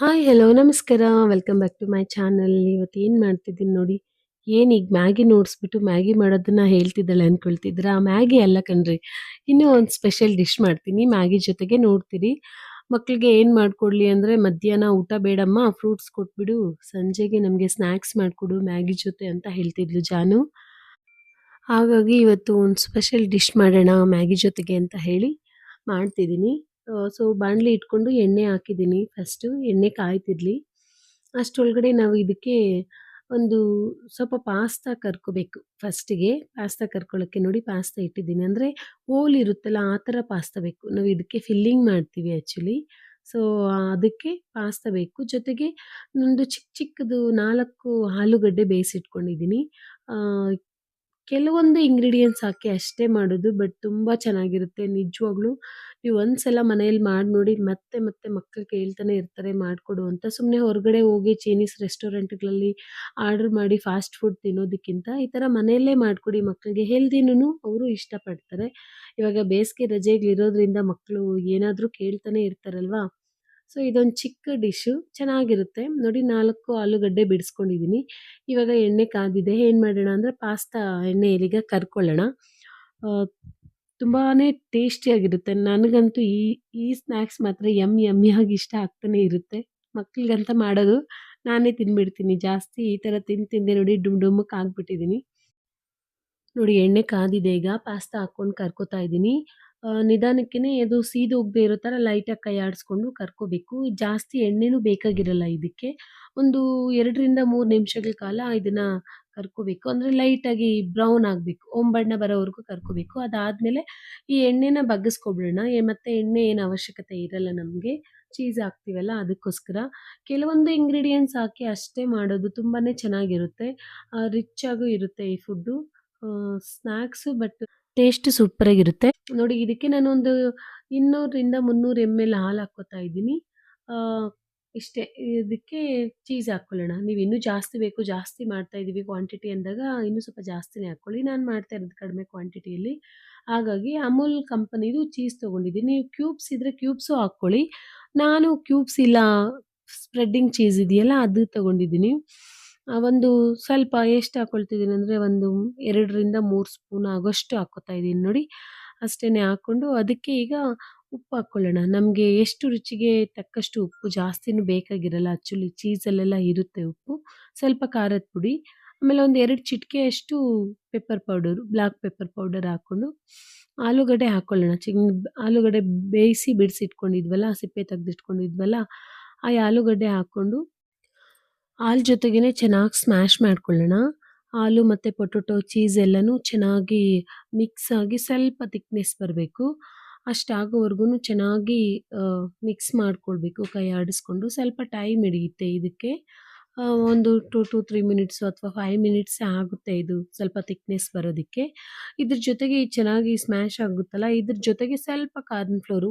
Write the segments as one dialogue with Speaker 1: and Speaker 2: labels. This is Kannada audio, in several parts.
Speaker 1: ಹಾಯ್ ಹಲೋ ನಮಸ್ಕಾರ. Welcome back to my channel. ಇವತ್ತು ಏನು ಮಾಡ್ತಿದ್ದೀನಿ ನೋಡಿ. ಏನು ಈಗ ಮ್ಯಾಗಿ ನೋಡಿಸ್ಬಿಟ್ಟು ಮ್ಯಾಗಿ ಮಾಡೋದನ್ನ ಹೇಳ್ತಿದ್ದಾಳೆ ಅನ್ಕೊಳ್ತಿದ್ರಾ? ಮ್ಯಾಗಿ ಅಲ್ಲ ಕಣ್ರಿ. ಇನ್ನೂ ಒಂದು ಸ್ಪೆಷಲ್ ಡಿಶ್ ಮಾಡ್ತೀನಿ ಮ್ಯಾಗಿ ಜೊತೆಗೆ ನೋಡ್ತೀರಿ. ಮಕ್ಕಳಿಗೆ ಏನು ಮಾಡ್ಕೊಡ್ಲಿ ಅಂದರೆ ಮಧ್ಯಾಹ್ನ ಊಟ ಬೇಡಮ್ಮ ಫ್ರೂಟ್ಸ್ ಕೊಟ್ಬಿಡು, ಸಂಜೆಗೆ ನಮಗೆ ಸ್ನ್ಯಾಕ್ಸ್ ಮಾಡಿಕೊಡು ಮ್ಯಾಗಿ ಜೊತೆ ಅಂತ ಹೇಳ್ತಿದ್ಲು ಜಾನು. ಹಾಗಾಗಿ ಇವತ್ತು ಒಂದು ಸ್ಪೆಷಲ್ ಡಿಶ್ ಮಾಡೋಣ ಮ್ಯಾಗಿ ಜೊತೆಗೆ ಅಂತ ಹೇಳಿ ಮಾಡ್ತಿದ್ದೀನಿ. ಸೊ ಬಾಣಲಿ ಇಟ್ಕೊಂಡು ಎಣ್ಣೆ ಹಾಕಿದ್ದೀನಿ. ಫಸ್ಟು ಎಣ್ಣೆ ಕಾಯ್ತಿರ್ಲಿ. ಅಷ್ಟರೊಳಗಡೆ ನಾವು ಇದಕ್ಕೆ ಒಂದು ಸ್ವಲ್ಪ ಪಾಸ್ತಾ ಕರ್ಕೋಬೇಕು ಫಸ್ಟಿಗೆ. ಪಾಸ್ತಾ ಕರ್ಕೊಳ್ಳೋಕ್ಕೆ ನೋಡಿ ಪಾಸ್ತಾ ಇಟ್ಟಿದ್ದೀನಿ. ಅಂದರೆ ಹೋಲ್ ಇರುತ್ತಲ್ಲ ಆ ಥರ ಪಾಸ್ತಾ ಬೇಕು. ನಾವು ಇದಕ್ಕೆ ಫಿಲ್ಲಿಂಗ್ ಮಾಡ್ತೀವಿ ಆ್ಯಕ್ಚುಲಿ. ಸೊ ಅದಕ್ಕೆ ಪಾಸ್ತಾ ಬೇಕು. ಜೊತೆಗೆ ಒಂದು ಚಿಕ್ಕ ಚಿಕ್ಕದು 4 ಆಲೂಗಡ್ಡೆ ಬೇಯಿಸಿಟ್ಕೊಂಡಿದ್ದೀನಿ. ಕೆಲವೊಂದು ಇಂಗ್ರೀಡಿಯೆಂಟ್ಸ್ ಹಾಕಿ ಅಷ್ಟೇ ಮಾಡೋದು. ಬಟ್ ತುಂಬ ಚೆನ್ನಾಗಿರುತ್ತೆ ನಿಜವಾಗ್ಲೂ. ನೀವು ಒಂದ್ಸಲ ಮನೇಲಿ ಮಾಡಿ ನೋಡಿ ಮತ್ತೆ ಮತ್ತೆ ಮಕ್ಕಳು ಕೇಳ್ತಾನೆ ಇರ್ತಾರೆ ಮಾಡಿಕೊಡು ಅಂತ. ಸುಮ್ಮನೆ ಹೊರಗಡೆ ಹೋಗಿ ಚೈನೀಸ್ ರೆಸ್ಟೋರೆಂಟ್ಗಳಲ್ಲಿ ಆರ್ಡರ್ ಮಾಡಿ ಫಾಸ್ಟ್ ಫುಡ್ ತಿನ್ನೋದಕ್ಕಿಂತ ಈ ಥರ ಮನೆಯಲ್ಲೇ ಮಾಡಿಕೊಡಿ ಮಕ್ಕಳಿಗೆ. ಹೆಲ್ದಿನೂ ಅವರು ಇಷ್ಟಪಡ್ತಾರೆ. ಇವಾಗ ಬೇಸಿಗೆ ರಜೆಗಳಿರೋದ್ರಿಂದ ಮಕ್ಕಳು ಏನಾದರೂ ಕೇಳ್ತಾನೆ ಇರ್ತಾರಲ್ವಾ. ಸೊ ಇದೊಂದು ಚಿಕ್ಕ ಡಿಶ್ಶು ಚೆನ್ನಾಗಿರುತ್ತೆ. ನೋಡಿ 4 ಆಲೂಗಡ್ಡೆ ಬಿಡಿಸ್ಕೊಂಡಿದ್ದೀನಿ. ಇವಾಗ ಎಣ್ಣೆ ಕಾದಿದೆ. ಏನು ಮಾಡೋಣ ಅಂದರೆ ಪಾಸ್ತಾ ಎಣ್ಣೆಯಲ್ಲೀಗ ಕರ್ಕೊಳ್ಳೋಣ. ಆ, ತುಂಬಾನೇ ಟೇಸ್ಟಿಯಾಗಿರುತ್ತೆ. ನನಗಂತೂ ಈ ಈ ಸ್ನ್ಯಾಕ್ಸ್ ಮಾತ್ರ ಯಮ್ಮಿಯಾಗಿ ಇಷ್ಟ ಆಗ್ತಾನೆ ಇರುತ್ತೆ. ಮಕ್ಳಿಗಂತ ಮಾಡೋದು ನಾನೇ ತಿಂದ್ಬಿಡ್ತೀನಿ ಜಾಸ್ತಿ. ಈ ಥರ ತಿಂದೆ ನೋಡಿ ಡುಮ್ಮಕ್ಕೆ ಆಗ್ಬಿಟ್ಟಿದ್ದೀನಿ. ನೋಡಿ ಎಣ್ಣೆ ಕಾದಿದೆ. ಈಗ ಪಾಸ್ತಾ ಹಾಕ್ಕೊಂಡು ಕರ್ಕೋತಾ ಇದ್ದೀನಿ. ನಿಧಾನಕ್ಕೇನೆ ಅದು ಸೀದೋಗದೆ ಇರೋ ಥರ ಲೈಟಾಗಿ ಕೈ ಆಡಿಸ್ಕೊಂಡು ಕರ್ಕೋಬೇಕು. ಜಾಸ್ತಿ ಎಣ್ಣೆನೂ ಬೇಕಾಗಿರಲ್ಲ ಇದಕ್ಕೆ. ಒಂದು 2ರಿಂದ 3 ನಿಮಿಷಗಳ ಕಾಲ ಇದನ್ನ ಕರ್ಕೋಬೇಕು. ಅಂದರೆ ಲೈಟಾಗಿ ಬ್ರೌನ್ ಆಗಬೇಕು. ಹೊಂಬಣ್ಣ ಬರೋವರೆಗೂ ಕರ್ಕೋಬೇಕು. ಅದಾದಮೇಲೆ ಈ ಎಣ್ಣೆನ ಬಗ್ಗಿಸ್ಕೊಬಿಡೋಣ. ಮತ್ತೆ ಎಣ್ಣೆ ಏನು ಅವಶ್ಯಕತೆ ಇರಲ್ಲ ನಮಗೆ. ಚೀಸ್ ಹಾಕ್ತೀವಲ್ಲ ಅದಕ್ಕೋಸ್ಕರ. ಕೆಲವೊಂದು ಇಂಗ್ರೀಡಿಯೆಂಟ್ಸ್ ಹಾಕಿ ಅಷ್ಟೇ ಮಾಡೋದು. ತುಂಬಾನೇ ಚೆನ್ನಾಗಿರುತ್ತೆ. ರಿಚ್ ಆಗೂ ಇರುತ್ತೆ ಈ ಫುಡ್ಡು. ಸ್ನ್ಯಾಕ್ಸು ಬಟ್ ಟೇಸ್ಟ್ ಸೂಪರಾಗಿರುತ್ತೆ. ನೋಡಿ ಇದಕ್ಕೆ ನಾನೊಂದು 200ರಿಂದ 300 ml ಹಾಲು ಹಾಕ್ಕೋತಾ ಇದ್ದೀನಿ. ಆ, ಇಷ್ಟೇ. ಇದಕ್ಕೆ ಚೀಸ್ ಹಾಕ್ಕೊಳ್ಳೋಣ. ನೀವು ಇನ್ನೂ ಜಾಸ್ತಿ ಬೇಕು, ಜಾಸ್ತಿ ಮಾಡ್ತಾ ಇದ್ದೀವಿ ಕ್ವಾಂಟಿಟಿ ಅಂದಾಗ ಇನ್ನೂ ಸ್ವಲ್ಪ ಜಾಸ್ತಿನೇ ಹಾಕ್ಕೊಳ್ಳಿ. ನಾನು ಮಾಡ್ತಾ ಇರೋದು ಕಡಿಮೆ ಕ್ವಾಂಟಿಟಿಯಲ್ಲಿ. ಹಾಗಾಗಿ ಅಮೂಲ್ ಕಂಪನಿದು ಚೀಸ್ ತೊಗೊಂಡಿದ್ದೀನಿ. ನೀವು ಕ್ಯೂಬ್ಸ್ ಇದ್ದರೆ ಕ್ಯೂಬ್ಸು ಹಾಕ್ಕೊಳ್ಳಿ. ನಾನು ಕ್ಯೂಬ್ಸ್ ಇಲ್ಲ, ಸ್ಪ್ರೆಡ್ಡಿಂಗ್ ಚೀಸ್ ಇದೆಯಲ್ಲ ಅದು ತೊಗೊಂಡಿದ್ದೀನಿ. ಒಂದು ಸ್ವಲ್ಪ ಎಷ್ಟು ಹಾಕ್ಕೊಳ್ತಿದ್ದೀನಿ ಅಂದರೆ ಒಂದು 2ರಿಂದ 3 ಸ್ಪೂನ್ ಆಗೋಷ್ಟು ಹಾಕ್ಕೋತಾ ಇದ್ದೀನಿ ನೋಡಿ. ಅಷ್ಟೇನೆ ಹಾಕ್ಕೊಂಡು ಅದಕ್ಕೆ ಈಗ ಉಪ್ಪು ಹಾಕ್ಕೊಳ್ಳೋಣ. ನಮಗೆ ಎಷ್ಟು ರುಚಿಗೆ ತಕ್ಕಷ್ಟು ಉಪ್ಪು. ಜಾಸ್ತಿನೂ ಬೇಕಾಗಿರಲ್ಲ ಆ್ಯಕ್ಚುಲಿ ಚೀಸಲ್ಲೆಲ್ಲ ಇರುತ್ತೆ ಉಪ್ಪು. ಸ್ವಲ್ಪ ಖಾರದ ಪುಡಿ, ಆಮೇಲೆ ಒಂದು 2 ಚಿಟಿಕೆಯಷ್ಟು pepper powder, black pepper powder ಹಾಕ್ಕೊಂಡು ಆಲೂಗಡ್ಡೆ ಹಾಕ್ಕೊಳ್ಳೋಣ. ಆಲೂಗಡ್ಡೆ ಬೇಯಿಸಿ ಬಿಡಿಸಿಟ್ಕೊಂಡಿದ್ವಲ್ಲ, ಸಿಪ್ಪೆ ತೆಗೆದಿಟ್ಕೊಂಡಿದ್ವಲ್ಲ, ಆ ಆಲೂಗಡ್ಡೆ ಹಾಕ್ಕೊಂಡು ಹಾಲು ಜೊತೆಗೇನೆ ಚೆನ್ನಾಗಿ ಸ್ಮ್ಯಾಶ್ ಮಾಡ್ಕೊಳ್ಳೋಣ. ಹಾಲು ಮತ್ತು ಪೊಟೊಟೊ ಚೀಸ್ ಎಲ್ಲನೂ ಚೆನ್ನಾಗಿ ಮಿಕ್ಸ್ ಆಗಿ ಸ್ವಲ್ಪ ತಿಕ್ನೆಸ್ ಬರಬೇಕು. ಅಷ್ಟಾಗೋವರೆಗೂ ಚೆನ್ನಾಗಿ ಮಿಕ್ಸ್ ಮಾಡ್ಕೊಳ್ಬೇಕು ಕೈ ಆಡಿಸ್ಕೊಂಡು. ಸ್ವಲ್ಪ ಟೈಮ್ ಹಿಡಿಯುತ್ತೆ ಇದಕ್ಕೆ. ಒಂದು 2 ಟು 3 ಮಿನಿಟ್ಸು ಅಥವಾ 5 ಮಿನಿಟ್ಸೇ ಆಗುತ್ತೆ ಇದು ಸ್ವಲ್ಪ ತಿಕ್ನೆಸ್ ಬರೋದಕ್ಕೆ. ಇದ್ರ ಜೊತೆಗೆ ಇದು ಚೆನ್ನಾಗಿ ಸ್ಮ್ಯಾಶ್ ಆಗುತ್ತಲ್ಲ, ಇದ್ರ ಜೊತೆಗೆ ಸ್ವಲ್ಪ ಕಾರ್ನ್ ಫ್ಲೋರು,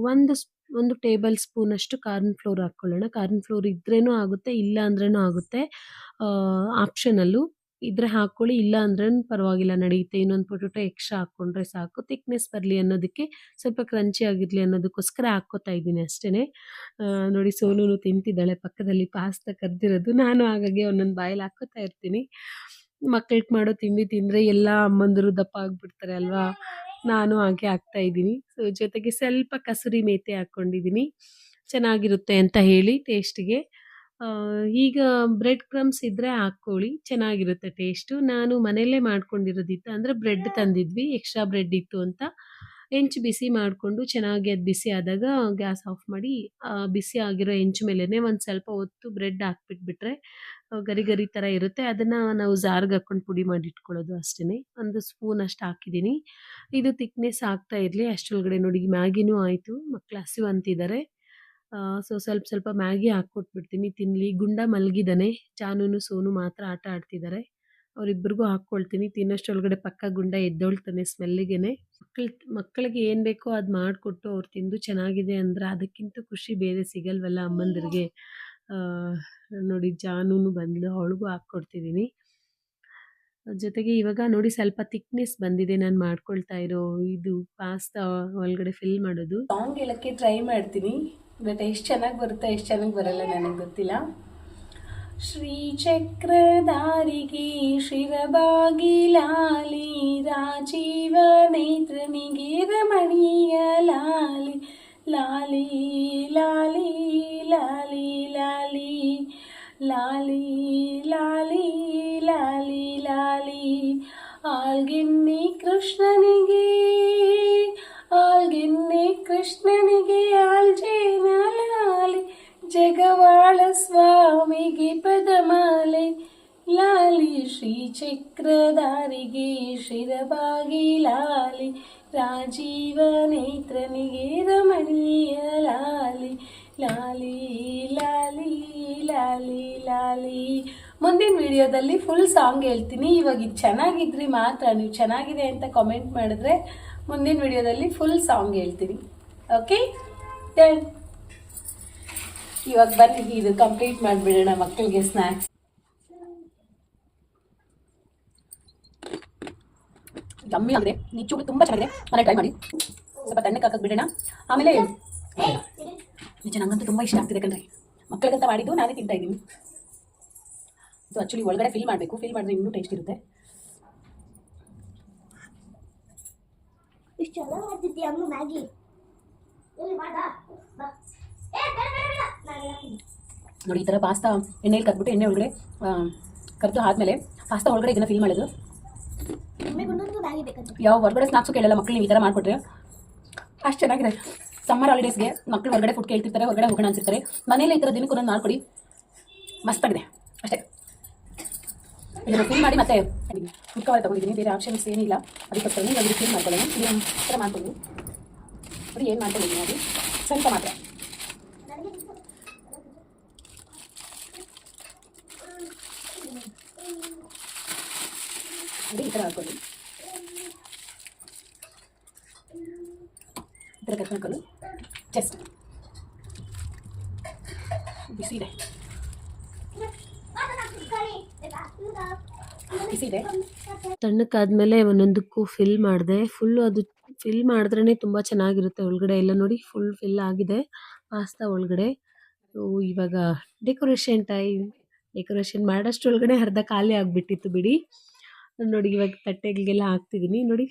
Speaker 1: ಒಂದು ಟೇಬಲ್ ಸ್ಪೂನಷ್ಟು ಕಾರ್ನ್ ಫ್ಲೋರ್ ಹಾಕ್ಕೊಳ್ಳೋಣ. ಕಾರ್ನ್ ಫ್ಲೋರ್ ಇದ್ರೇನೂ ಆಗುತ್ತೆ, ಇಲ್ಲ ಅಂದ್ರೇನೂ ಆಗುತ್ತೆ. ಆಪ್ಷನಲ್ಲು. ಇದ್ರೆ ಹಾಕ್ಕೊಳ್ಳಿ, ಇಲ್ಲ ಅಂದ್ರೇನು ಪರವಾಗಿಲ್ಲ ನಡೆಯುತ್ತೆ. ಇನ್ನೊಂದು ಪೊಟೊಟೊ ಎಕ್ಸ್ಟ್ರಾ ಹಾಕ್ಕೊಂಡ್ರೆ ಸಾಕು. ತಿಕ್ನೆಸ್ ಬರಲಿ ಅನ್ನೋದಕ್ಕೆ, ಸ್ವಲ್ಪ ಕ್ರಂಚಿ ಆಗಿರಲಿ ಅನ್ನೋದಕ್ಕೋಸ್ಕರ ಹಾಕ್ಕೋತಾ ಇದ್ದೀನಿ ಅಷ್ಟೇ. ನೋಡಿ ಸೋನೂನು ತಿಂತಿದ್ದಾಳೆ ಪಕ್ಕದಲ್ಲಿ ಪಾಸ್ತಾ ಕರ್ದಿರೋದು. ನಾನು ಹಾಗಾಗಿ ಒಂದೊಂದು ಬಾಯಲ್ಲಿ ಹಾಕ್ಕೋತಾ ಇರ್ತೀನಿ. ಮಕ್ಕಳಿಗೆ ಮಾಡೋ ತಿಂಡಿ ತಿಂದರೆ ಎಲ್ಲ ಅಮ್ಮಂದಿರು ದಪ್ಪ ಆಗಿಬಿಡ್ತಾರೆ ಅಲ್ವಾ. ನಾನು ಹಾಗೆ ಹಾಕ್ತಾ ಇದ್ದೀನಿ. ಸೊ ಜೊತೆಗೆ ಸ್ವಲ್ಪ ಕಸೂರಿ ಮೇಥಿ ಹಾಕ್ಕೊಂಡಿದ್ದೀನಿ, ಚೆನ್ನಾಗಿರುತ್ತೆ ಅಂತ ಹೇಳಿ ಟೇಸ್ಟಿಗೆ. ಈಗ ಬ್ರೆಡ್ ಕ್ರಮ್ಸ್ ಇದ್ದರೆ ಹಾಕ್ಕೊಳ್ಳಿ, ಚೆನ್ನಾಗಿರುತ್ತೆ ಟೇಸ್ಟು. ನಾನು ಮನೆಯಲ್ಲೇ ಮಾಡ್ಕೊಂಡಿರೋದಿತ್ತು, ಅಂದರೆ ಬ್ರೆಡ್ ತಂದಿದ್ವಿ, ಎಕ್ಸ್ಟ್ರಾ ಬ್ರೆಡ್ ಇತ್ತು ಅಂತ ಹೆಂಚು ಬಿಸಿ ಮಾಡಿಕೊಂಡು ಚೆನ್ನಾಗಿ ಅದು ಬಿಸಿ ಆದಾಗ ಗ್ಯಾಸ್ ಆಫ್ ಮಾಡಿ ಬಿಸಿ ಆಗಿರೋ ಹೆಂಚು ಮೇಲೇ ಒಂದು ಸ್ವಲ್ಪ ಹೊತ್ತು ಬ್ರೆಡ್ ಹಾಕ್ಬಿಟ್ಬಿಟ್ರೆ ಗರಿ ಗರಿ ಥರ ಇರುತ್ತೆ. ಅದನ್ನು ನಾವು ಜಾರ್ಗೆ ಹಾಕ್ಕೊಂಡು ಪುಡಿ ಮಾಡಿ ಇಟ್ಕೊಳ್ಳೋದು ಅಷ್ಟೇ. ಒಂದು ಸ್ಪೂನ್ ಅಷ್ಟು ಹಾಕಿದ್ದೀನಿ. ಇದು ತಿಕ್ನೆಸ್ ಆಗ್ತಾ ಇರಲಿ. ಅಷ್ಟರೊಳಗಡೆ ನೋಡಿ ಮ್ಯಾಗಿನೂ ಆಯಿತು. ಮಕ್ಕಳು ಹಸಿವು ಅಂತಿದ್ದಾರೆ. ಸೊ ಸ್ವಲ್ಪ ಸ್ವಲ್ಪ ಮ್ಯಾಗಿ ಹಾಕ್ಕೊಟ್ಬಿಡ್ತೀನಿ ತಿನ್ನಲಿ. ಗುಂಡ ಮಲಗಿದ್ದಾನೆ. ಜಾನುನು ಸೋನು ಮಾತ್ರ ಆಟ ಆಡ್ತಿದ್ದಾರೆ. ಅವರಿಬ್ಬರಿಗೂ ಹಾಕ್ಕೊಳ್ತೀನಿ. ತಿನ್ನೋಷ್ಟರೊಳಗಡೆ ಪಕ್ಕ ಗುಂಡ ಎದ್ದೊಳ್ತಾನೆ ಸ್ಮೆಲ್ಲಿಗೆನೆ. ಮಕ್ಕಳಿಗೆ ಏನು ಬೇಕೋ ಅದು ಮಾಡಿಕೊಟ್ಟು ಅವ್ರು ತಿಂದು ಚೆನ್ನಾಗಿದೆ ಅಂದರೆ ಅದಕ್ಕಿಂತ ಖುಷಿ ಬೇರೆ ಸಿಗಲ್ವಲ್ಲ ಅಮ್ಮಂದಿರಿಗೆ. ನೋಡಿ ಜಾನುನು ಬಂದಳು, ಅವಳಿಗೂ ಹಾಕ್ಕೊಡ್ತಿದ್ದೀನಿ. ಜೊತೆಗೆ ಇವಾಗ ನೋಡಿ ಸ್ವಲ್ಪ ತಿಕ್ನೆಸ್ ಬಂದಿದೆ ನಾನು ಮಾಡ್ಕೊಳ್ತಾ ಇರೋ ಇದು ಪಾಸ್ತಾ ಒಳಗಡೆ ಫಿಲ್ ಮಾಡೋದು. ಲಾಂಗ್ ಹೇಳಕ್ಕೆ ಟ್ರೈ ಮಾಡ್ತೀನಿ.
Speaker 2: ಬಟ್ ಎಷ್ಟು ಚೆನ್ನಾಗಿ ಬರುತ್ತೆ ಎಷ್ಟು ಚೆನ್ನಾಗಿ ಬರಲ್ಲ ನನಗೆ ಗೊತ್ತಿಲ್ಲ. ಶ್ರೀಚಕ್ರಧಾರಿಗೆ ಶಿರಬಾಗಿಲಾಲಿ ರಾಜೀವ ನೇತ್ರನಿಗೆ ರಮಣೀಯ ಲಾಲಿ ಲಾಲಿ ಲಾಲಿ ಲಾಲಿ ಲಾಲಿ ಲಾಲಿ ಲಾಲಿ ಲಾಲಿ ಲಾಲಿ ಆಳ್ಗೆನ್ನೆ ಕೃಷ್ಣನಿಗೆ ಆಳ್ಗೆನ್ನೆ ಕೃಷ್ಣನಿಗೆ ಆಲ್ಜೇನ ಲಾಲಿ ಜಗವಾಳ ಸ್ವಾಮಿಗೆ ಪದಮಾಲೆ ಲಾಲಿ ಶ್ರೀಚಕ್ರಧಾರಿಗೆ ಶಿರಬಾಗಿ ಲಾಲಿ ರಾಜೀವ ನೇತ್ರನಿಗೆ ರಮಣೀಯ ಲಾಲಿ ಲಾಲಿ ಲಾಲಿ ಲಾಲಿ ಲಾಲಿ. ಮುಂದಿನ ವಿಡಿಯೋದಲ್ಲಿ ಫುಲ್ ಸಾಂಗ್ ಹೇಳ್ತೀನಿ. ಇವಾಗ ಇದು ಚೆನ್ನಾಗಿದ್ರೆ ಮಾತ್ರ, ನೀವು ಚೆನ್ನಾಗಿದೆ ಅಂತ ಕಾಮೆಂಟ್ ಮಾಡಿದ್ರೆ ಮುಂದಿನ ವಿಡಿಯೋದಲ್ಲಿ ಫುಲ್ ಸಾಂಗ್ ಹೇಳ್ತೀನಿ. Okay done. ಇವಾಗ ಬನ್ನಿ ಇದು ಕಂಪ್ಲೀಟ್ ಮಾಡಿಬಿಡೋಣ ಮಕ್ಕಳಿಗೆ ಸ್ನ್ಯಾಕ್ಸ್. ಯಮ್ಮಿ ಆಗಿದೆ, ನಿಜವಾಗ್ಲೂ ತುಂಬ ಚೆನ್ನಾಗಿದೆ. ಮನೆ ಟ್ರೈ ಮಾಡಿ. ಸ್ವಲ್ಪ ತಣ್ಣಕ್ಕೆ ಹಾಕಕ್ಕೆ ಬಿಡೋಣ. ಆಮೇಲೆ ನಿಜ ನಂಗಂತೂ ತುಂಬ ಇಷ್ಟ ಆಗ್ತಿದೆ ಕಣ್ರಿ. ಮಕ್ಕಳಿಗಂತ ಮಾಡಿದ್ದು ನಾನೇ ತಿಂತಾ ಇದ್ದೀನಿ. ಸೊ ಆ್ಯಕ್ಚುಲಿ ಒಳಗಡೆ ಫಿಲ್ ಮಾಡಬೇಕು, ಫಿಲ್ ಮಾಡಿದ್ರೆ ಇನ್ನೂ ಟೇಸ್ಟ್ ಇರುತ್ತೆ. ನೋಡಿ ಈ ಥರ ಪಾಸ್ತಾ ಎಣ್ಣೆಯಲ್ಲಿ ಕರ್ಬಿಟ್ಟು ಎಣ್ಣೆ ಒಳಗಡೆ ಕರ್ದು ಆದಮೇಲೆ ಪಾಸ್ತಾ ಒಳಗಡೆ ಇದನ್ನು ಫಿಲ್ ಮಾಡೋದು. ಯಾವ ಹೊರಗಡೆ ಸ್ನಾಕ್ಸು ಕೇಳಲ್ಲ ಮಕ್ಕಳು, ನೀವು ಈ ಥರ ಮಾಡಿಕೊಟ್ರೆ ಅಷ್ಟು ಚೆನ್ನಾಗಿದೆ. ಸಮ್ಮರ್ ಹಾಲಿಡೇಸ್ಗೆ ಮಕ್ಕಳು ಹೊರಗಡೆ ಫುಡ್ ಕೇಳ್ತಿರ್ತಾರೆ, ಹೊರಗಡೆ ಹೋಗೋಣ ಅಂತಿರ್ತಾರೆ. ಮನೇಲಿ ಈ ಥರ ದಿನಕ್ಕೆ ಒಂದೊಂದು ಮಾಡ್ಕೊಡಿ, ಮಸ್ತಾಗಿದೆ ಅಷ್ಟೇ. ಇದನ್ನು ಫಿಲ್ ಮಾಡಿ ಮತ್ತೆ ಫುಡ್ ಕವರ್ ತೊಗೊಂಡಿದ್ದೀನಿ, ಬೇರೆ ಆಪ್ಷನ್ಸ್ ಏನಿಲ್ಲ. ಅದಕ್ಕೋಸ್ಕರ ಇವಾಗ ಫಿಲ್ ಮಾಡ್ಕೊಳ್ಳೋಣ. ಇದನ್ನು ಥರ ಮಾಡ್ಕೊಂಡು ನೋಡಿ ಏನು ಮಾಡ್ಕೊಂಡಿದ್ದೀನಿ ಅದು ಸ್ವಲ್ಪ ಮಾತ್ರ. ಅದೇ ಈ ಥರ ಹಾಕ್ಕೊಳ್ಳಿ, ಈ ಥರ ಕಟ್ ಮಾಡ್ಕೊಳ್ಳಿ. ಜಸ್ಟ್ ಬಿಸಿ ಇದೆ, ಬಿಸಿ ಇದೆ.
Speaker 1: ತಣ್ಣಕ್ಕಾದ್ಮೇಲೆ ಒಂದೊಂದಕ್ಕೂ ಫಿಲ್ ಮಾಡಿದೆ. ಫುಲ್ಲು ಅದು ಫಿಲ್ ಮಾಡಿದ್ರೇ ತುಂಬ ಚೆನ್ನಾಗಿರುತ್ತೆ. ಒಳಗಡೆ ಎಲ್ಲ ನೋಡಿ ಫುಲ್ ಫಿಲ್ ಆಗಿದೆ ಪಾಸ್ತಾ ಒಳಗಡೆ. ಇವಾಗ ಡೆಕೋರೇಷನ್ ಟೈಮ್. ಡೆಕೋರೇಷನ್ ಮಾಡೋಷ್ಟರೊಳಗಡೆ ಅರ್ಧ ಖಾಲಿ ಆಗಿಬಿಟ್ಟಿತ್ತು ಬಿಡಿ. ನೋಡಿ ಇವಾಗ ತಟ್ಟೆಗಳಿಗೆಲ್ಲ ಹಾಕ್ತಿದ್ದೀನಿ. ನೋಡಿ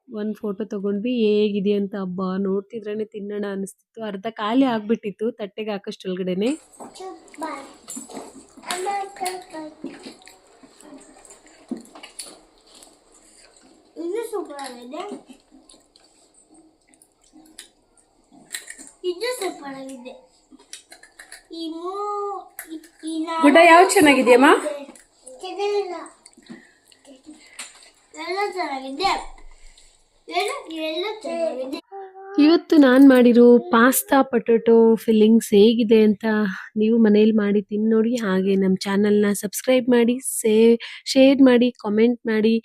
Speaker 1: ಒಂದು ಫೋಟೋ ತೊಗೊಂಡ್ವಿ, ಹೇಗಿದೆ ಅಂತ. ಹಬ್ಬ ನೋಡ್ತಿದ್ರೇ ತಿನ್ನೋಣ ಅನಿಸ್ತಿತ್ತು. ಅರ್ಧ ಖಾಲಿ ಆಗಿಬಿಟ್ಟಿತ್ತು ತಟ್ಟೆಗೆ ಹಾಕೋಷ್ಟೊಳಗಡೆನೆ.
Speaker 3: ಇದು ಸೂಪರ್ ಆಗಿದೆ, ಇದು ಸೂಪರ್ ಆಗಿದೆ.
Speaker 2: ಗುಡ್ಡ ಯಾವ್ದು ಚೆನ್ನಾಗಿದೆಯಮ್ಮ?
Speaker 3: ಎಲ್ಲ ಚೆನ್ನಾಗಿದೆ, ಎಲ್ಲ ಚೆನ್ನಾಗಿದೆ.
Speaker 1: ಇವತ್ತು ನಾನು ಮಾಡಿರೋ ಪಾಸ್ತಾ ಪೊಟೊಟೊ ಫಿಲ್ಲಿಂಗ್ಸ್ ಹೇಗಿದೆ ಅಂತ ನೀವು ಮನೇಲಿ ಮಾಡಿ ತಿಂದು ನೋಡಿ. ಹಾಗೆ ನಮ್ಮ ಚಾನಲ್ನ ಸಬ್ಸ್ಕ್ರೈಬ್ ಮಾಡಿ, ಶೇರ್ ಮಾಡಿ, ಕಾಮೆಂಟ್ ಮಾಡಿ,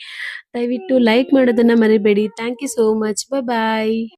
Speaker 1: ದಯವಿಟ್ಟು ಲೈಕ್ ಮಾಡೋದನ್ನು ಮರಿಬೇಡಿ. Thank you so much. Bye.